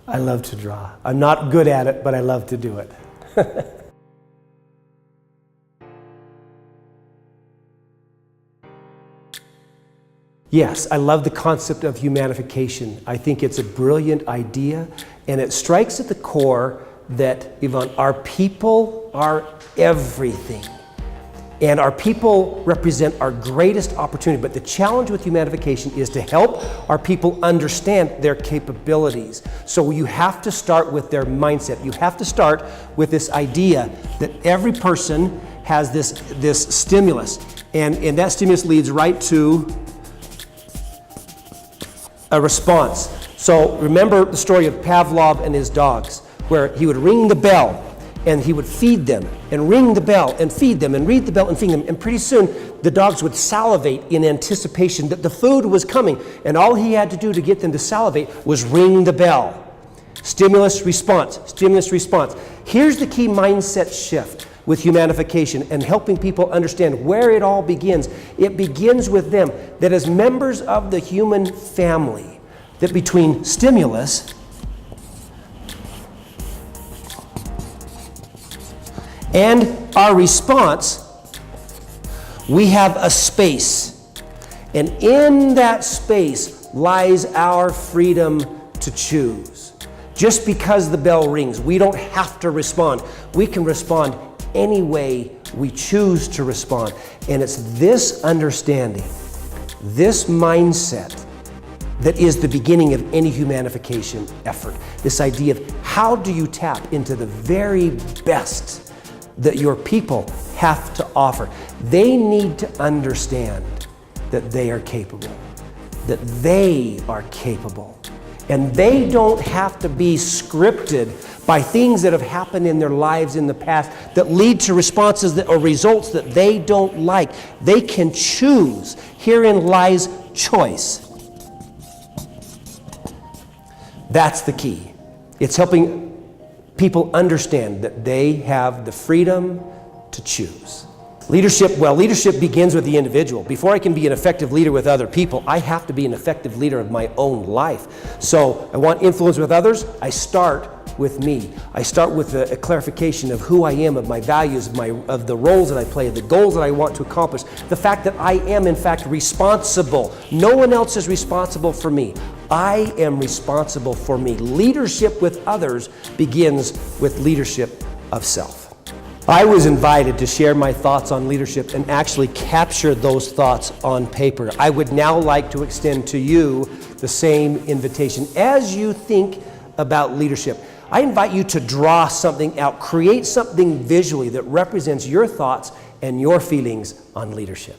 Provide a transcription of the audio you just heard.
I love to draw. I'm not good at it, but I love to do it. Yes, I love the concept of humanification. I think it's a brilliant idea, and it strikes at the core that, Yvonne, our people are everything. And our people represent our greatest opportunity. But the challenge with humanification is to help our people understand their capabilities. So you have to start with their mindset. You have to start with this idea that every person has this stimulus. And that stimulus leads right to a response. So remember the story of Pavlov and his dogs, where he would ring the bell and he would feed them, and ring the bell and feed them, and ring the bell and feed them. And pretty soon the dogs would salivate in anticipation that the food was coming. And all he had to do to get them to salivate was ring the bell. Stimulus, response, stimulus, response. Here's the key mindset shift with humanification and helping people understand where it all begins. It begins with them, that as members of the human family, that between stimulus and our response, we have a space. And in that space lies our freedom to choose. Just because the bell rings, we don't have to respond. We can respond any way we choose to respond. And it's this understanding, this mindset, that is the beginning of any humanification effort. This idea of how do you tap into the very best that your people have to offer. They need to understand that they are capable, that they are capable. And they don't have to be scripted by things that have happened in their lives in the past that lead to responses or results that they don't like. They can choose. Herein lies choice. That's the key. It's helping people understand that they have the freedom to choose. Leadership, well, leadership begins with the individual. Before I can be an effective leader with other people, I have to be an effective leader of my own life. So I want influence with others. I start with me. I start with a clarification of who I am, of my values, of the roles that I play, the goals that I want to accomplish, the fact that I am in fact responsible. No one else is responsible for me. I am responsible for me. Leadership with others begins with leadership of self. I was invited to share my thoughts on leadership and actually capture those thoughts on paper. I would now like to extend to you the same invitation. As you think about leadership, I invite you to draw something out, create something visually that represents your thoughts and your feelings on leadership.